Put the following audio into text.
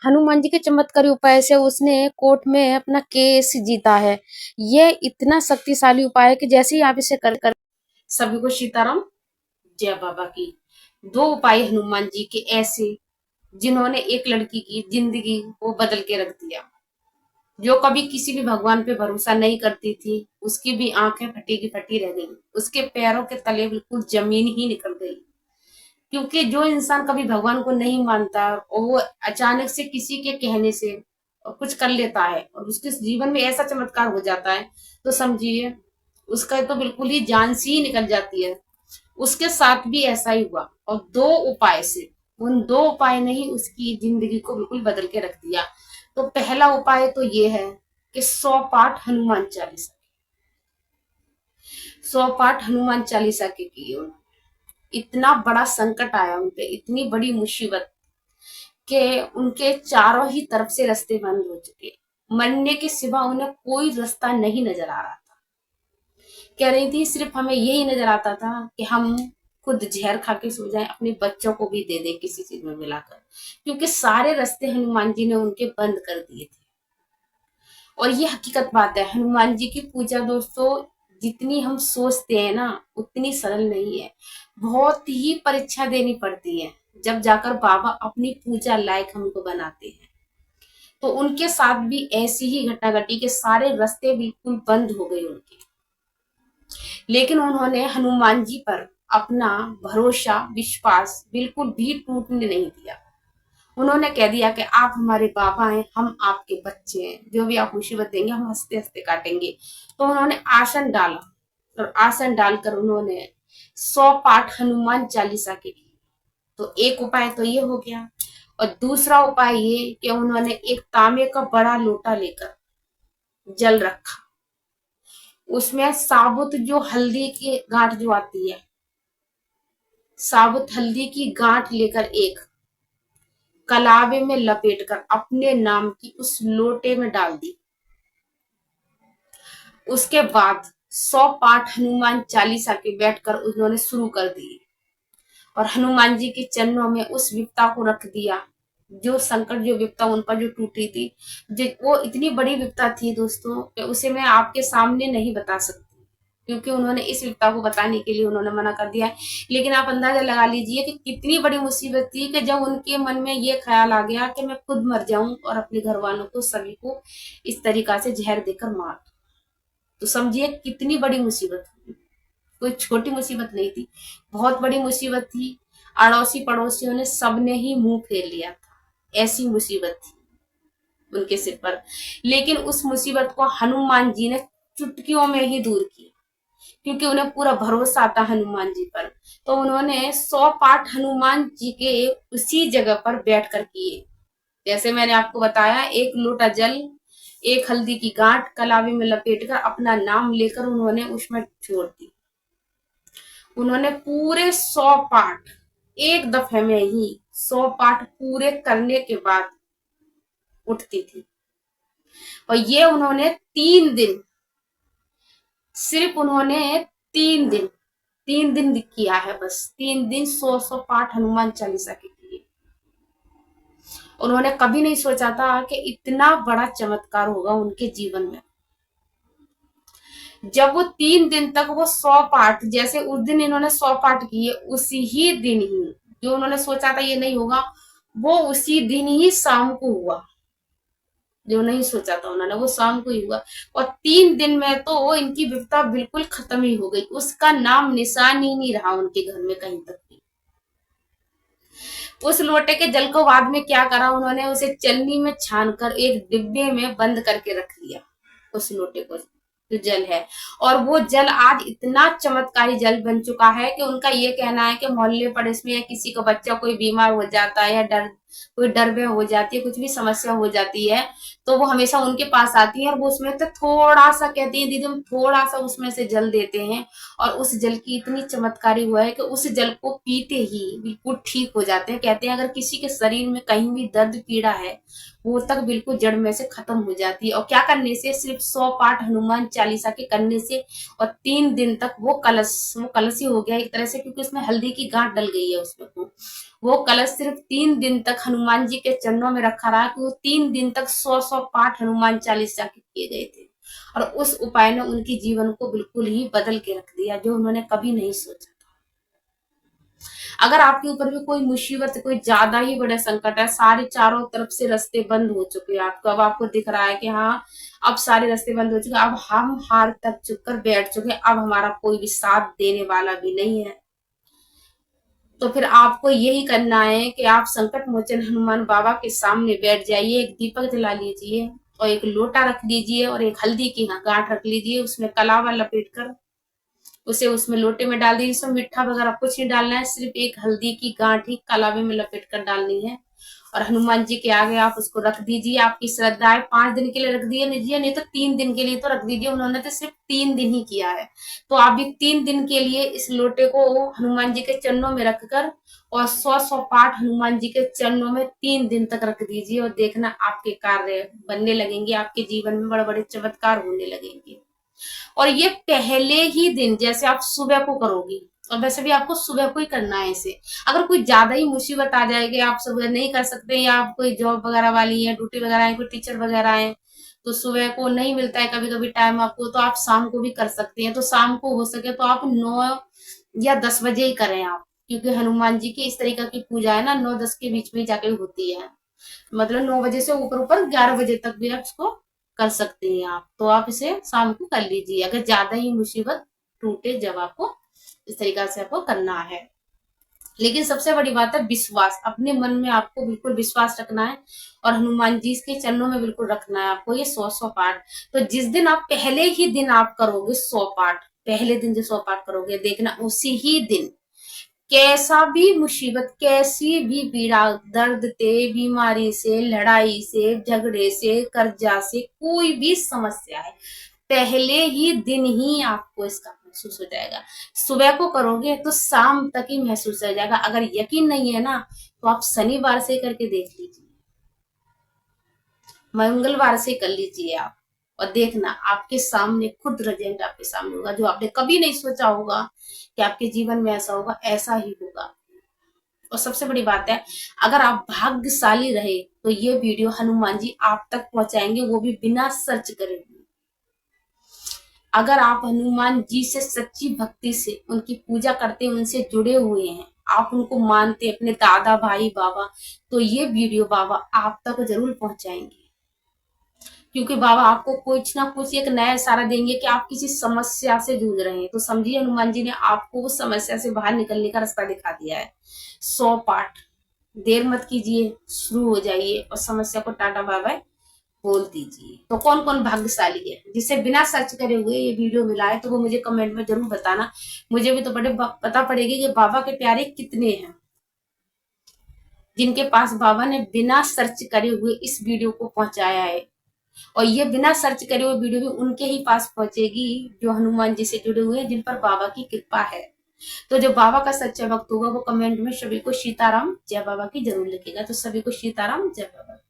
हनुमान जी के चमत्कारी उपाय से उसने कोर्ट में अपना केस जीता है। ये इतना शक्तिशाली उपाय है कि जैसे ही आप इसे कर सभी को सीताराम जय बाबा की। दो उपाय हनुमान जी के ऐसे जिन्होंने एक लड़की की जिंदगी को बदल के रख दिया। जो कभी किसी भी भगवान पे भरोसा नहीं करती थी, उसकी भी आंखें फटी की फटी रह गई। उसके पैरों के तले बिल्कुल जमीन ही निकल गई। क्योंकि जो इंसान कभी भगवान को नहीं मानता और वो अचानक से किसी के कहने से कुछ कर लेता है और उसके जीवन में ऐसा चमत्कार हो जाता है, तो समझिए उसका तो बिल्कुल ही जान सी ही निकल जाती है। उसके साथ भी ऐसा ही हुआ और दो उपाय से, उन दो उपाय ने ही उसकी जिंदगी को बिल्कुल बदल के रख दिया। तो पहला उपाय तो ये है कि 100 पाठ हनुमान चालीसा, 100 पाठ हनुमान चालीसा के किए। इतना बड़ा संकट आया उन पे, इतनी बड़ी मुसीबत के उनके चारों ही तरफ से रास्ते बंद हो चुके। मरने के सिवा उन्हें कोई रास्ता नहीं नजर आ रहा था। कह रही थी सिर्फ हमें यही नजर आता था कि हम खुद जहर खा के सो जाएं, अपने बच्चों को भी दे दें किसी चीज में मिलाकर, क्योंकि सारे रास्ते हनुमान जी ने उनके बंद कर दिए थे। और ये हकीकत बात है, हनुमान जी की पूजा दोस्तों जितनी हम सोचते हैं ना उतनी सरल नहीं है। बहुत ही परीक्षा देनी पड़ती है जब जाकर बाबा अपनी पूजा लायक हमको बनाते हैं। तो उनके साथ भी ऐसी ही घटना घटी कि सारे रास्ते बिल्कुल बंद हो गए उनके। लेकिन उन्होंने हनुमान जी पर अपना भरोसा विश्वास बिल्कुल भी टूटने नहीं दिया। उन्होंने कह दिया कि आप हमारे बाबा हैं, हम आपके बच्चे हैं, जो भी आप मुसीबत देंगे हम हंसते हंसते काटेंगे। तो उन्होंने आसन डाला और आसन डालकर उन्होंने 100 पाठ हनुमान चालीसा के किए। तो एक उपाय तो ये हो गया और दूसरा उपाय ये कि उन्होंने एक तांबे का बड़ा लोटा लेकर जल रखा। उसमें साबुत जो हल्दी की गांठ जो आती है, साबुत हल्दी की गांठ लेकर एक कलावे में लपेटकर अपने नाम की उस लोटे में डाल दी। उसके बाद 100 पाठ हनुमान चालीसा के बैठकर उन्होंने शुरू कर दिए और हनुमान जी के चरणों में उस विपता को रख दिया। जो संकट जो विपता उन पर जो टूटी थी, जो वो इतनी बड़ी विपता थी दोस्तों कि उसे मैं आपके सामने नहीं बता सकती, क्योंकि उन्होंने इस विपता को बताने के लिए उन्होंने मना कर दिया है। लेकिन आप अंदाजा लगा लीजिए कि कितनी बड़ी मुसीबत थी कि जब उनके मन में ये ख्याल आ गया कि मैं खुद मर जाऊं और अपने घर वालों को सभी को इस तरीका से जहर देकर मार दूं। तो समझिए कितनी बड़ी मुसीबत थी, कोई छोटी मुसीबत नहीं थी, बहुत बड़ी मुसीबत थी। अड़ोसी पड़ोसियों ने सबने ही मुंह फेर लिया था, ऐसी मुसीबत थी उनके सिर पर। लेकिन उस मुसीबत को हनुमान जी ने चुटकियों में ही दूर किया, क्योंकि उन्हें पूरा भरोसा था हनुमान जी पर। तो उन्होंने 100 पाठ हनुमान जी के उसी जगह पर बैठकर किए। जैसे मैंने आपको बताया, एक लोटा जल, एक हल्दी की गांठ कलावे में लपेटकर अपना नाम लेकर उन्होंने उसमें छोड़ दी। उन्होंने पूरे 100 पाठ एक दफे में ही 100 पाठ पूरे करने के बाद उठती थी। और ये उन्होंने 3 दिन, सिर्फ उन्होंने 3 दिन, 3 दिन किया है, बस 3 दिन 100 पाठ हनुमान चालीसा के किए। उन्होंने कभी नहीं सोचा था कि इतना बड़ा चमत्कार होगा उनके जीवन में। जब वो 3 दिन तक वो 100 पाठ, जैसे उस दिन इन्होंने 100 पाठ किए, उसी ही दिन ही जो उन्होंने सोचा था ये नहीं होगा, वो उसी दिन ही शाम को हुआ। जो नहीं सोचा था उन्होंने वो शाम को ही हुआ। और 3 दिन में तो इनकी विपदा बिल्कुल खत्म ही हो गई, उसका नाम निशान ही नहीं रहा उनके घर में कहीं तक भी। उस लोटे के जल को बाद में क्या करा उन्होंने, उसे चलनी में छानकर एक डिब्बे में बंद करके रख लिया, उस लोटे को जो जल है। और वो जल आज इतना चमत्कारी जल बन चुका है कि उनका ये कहना है कि मोहल्ले पड़ोस में या किसी का बच्चा कोई बीमार हो जाता है या कोई डर में हो जाती है, कुछ भी समस्या हो जाती है, तो वो हमेशा उनके पास आती है और वो उसमें से थोड़ा सा कहती है दीदी हम थोड़ा सा उसमें से जल देते हैं। और उस जल की इतनी चमत्कारी हुआ है कि उस जल को पीते ही बिल्कुल ठीक हो जाते हैं। कहते हैं अगर किसी के शरीर में कहीं भी दर्द पीड़ा है वो तक बिल्कुल जड़ में से खत्म हो जाती है। और क्या करने से, सिर्फ 100 पाठ हनुमान चालीसा के करने से। और 3 दिन तक वो कलश ही हो गया एक तरह से, क्योंकि उसमें हल्दी की गांठ डल गई है उसमें। वो कलश सिर्फ 3 दिन तक हनुमान जी के चरणों में रखा रहा कि वो 3 दिन तक 100 पाठ हनुमान चालीसा के किए गए थे। और उस उपाय ने उनकी जीवन को बिल्कुल ही बदल के रख दिया, जो उन्होंने कभी नहीं सोचा। अगर आपके ऊपर भी कोई मुसीबत, कोई ज्यादा ही बड़ा संकट है, सारे चारों तरफ से रास्ते बंद हो चुके हैं आपको, अब आपको दिख रहा है कि हाँ अब सारे रास्ते बंद हो चुके, अब हम हार तक चुककर बैठ चुके, अब हमारा कोई भी साथ देने वाला भी नहीं है, तो फिर आपको यही करना है कि आप संकट मोचन हनुमान बाबा के सामने बैठ जाइए, एक दीपक जला लीजिए और एक लोटा रख दीजिए और एक हल्दी की गांठ रख लीजिए, उसमें कलावा लपेट कर उसे उसमें लोटे में डाल दीजिए। इसमें मीठा वगैरह कुछ नहीं डालना है, सिर्फ एक हल्दी की गांठ ही कलावे में लपेट कर डालनी है और हनुमान जी के आगे आप उसको रख दीजिए। आपकी श्रद्धा है 5 दिन के लिए रख दीजिए, नहीं तो 3 दिन के लिए तो रख दीजिए, उन्होंने तो सिर्फ 3 दिन ही किया है, तो आप भी 3 दिन के लिए इस लोटे को हनुमान जी के चरणों में रखकर और 100 पाठ हनुमान जी के चरणों में 3 दिन तक रख दीजिए और देखना आपके कार्य बनने लगेंगे, आपके जीवन में बड़े बड़े चमत्कार होने लगेंगे। और ये पहले ही दिन जैसे आप सुबह को करोगी, और वैसे भी आपको सुबह को ही करना है इसे। अगर कोई ज्यादा ही मुसीबत आ जाएगी, आप सुबह नहीं कर सकते या आप कोई जॉब वगैरह वाली है, ड्यूटी वगैरह है, कोई टीचर वगैरह है, तो सुबह को नहीं मिलता है कभी कभी टाइम आपको, तो आप शाम को भी कर सकते हैं। तो शाम को हो सके तो आप 9 या 10 बजे ही करें आप, क्योंकि हनुमान जी की इस तरीके की पूजा है ना 9-10 के बीच में जाके होती है, मतलब 9 बजे से ऊपर ऊपर 11 बजे तक भी आप इसको कर सकते हैं आप, तो आप इसे शाम को कर लीजिए अगर ज्यादा ही मुसीबत टूटे, जब आपको इस तरीका से आपको करना है। लेकिन सबसे बड़ी बात है विश्वास, अपने मन में आपको बिल्कुल विश्वास रखना है और हनुमान जी के चरणों में बिल्कुल रखना है आपको ये 100 पाठ। तो जिस दिन आप पहले ही दिन आप करोगे 100 पाठ, पहले दिन जो 100 पाठ करोगे, देखना उसी ही दिन कैसा भी मुसीबत, कैसी भी पीड़ा, दर्द से, बीमारी से, लड़ाई से, झगड़े से, कर्जा से, कोई भी समस्या है, पहले ही दिन ही आपको इसका महसूस हो जाएगा। सुबह को करोगे तो शाम तक ही महसूस हो जाएगा। अगर यकीन नहीं है ना तो आप शनिवार से करके देख लीजिए, मंगलवार से कर लीजिए आप, और देखना आपके सामने खुद रिजल्ट आपके सामने होगा, जो आपने कभी नहीं सोचा होगा कि आपके जीवन में ऐसा होगा, ऐसा ही होगा। और सबसे बड़ी बात है, अगर आप भाग्यशाली रहे तो ये वीडियो हनुमान जी आप तक पहुंचाएंगे, वो भी बिना सर्च करे। अगर आप हनुमान जी से सच्ची भक्ति से उनकी पूजा करते हैं, उनसे जुड़े हुए हैं, आप उनको मानते अपने दादा भाई बाबा, तो ये वीडियो बाबा आप तक जरूर पहुंचाएंगे, क्योंकि बाबा आपको कुछ ना कुछ एक नया इशारा देंगे कि आप किसी समस्या से जूझ रहे हैं, तो समझिए हनुमान जी ने आपको उस समस्या से बाहर निकलने का रास्ता दिखा दिया है। 100 पाठ, देर मत कीजिए, शुरू हो जाइए और समस्या को टाटा बाय बाय बोल दीजिए। तो कौन कौन भाग्यशाली है जिसे बिना सर्च करे हुए ये वीडियो मिला है, तो वो मुझे कमेंट में जरूर बताना, मुझे भी तो बड़े पता पड़ेगी कि बाबा के प्यारे कितने हैं जिनके पास बाबा ने बिना सर्च करे हुए इस वीडियो को पहुंचाया है। और ये बिना सर्च करे हुए वीडियो भी उनके ही पास पहुंचेगी जो हनुमान जी से जुड़े हुए हैं, जिन पर बाबा की कृपा है। तो जो बाबा का सच्चा भक्त होगा वो कमेंट में सभी को सीताराम जय बाबा की जरूर लिखेगा। तो सभी को सीताराम जय बाबा।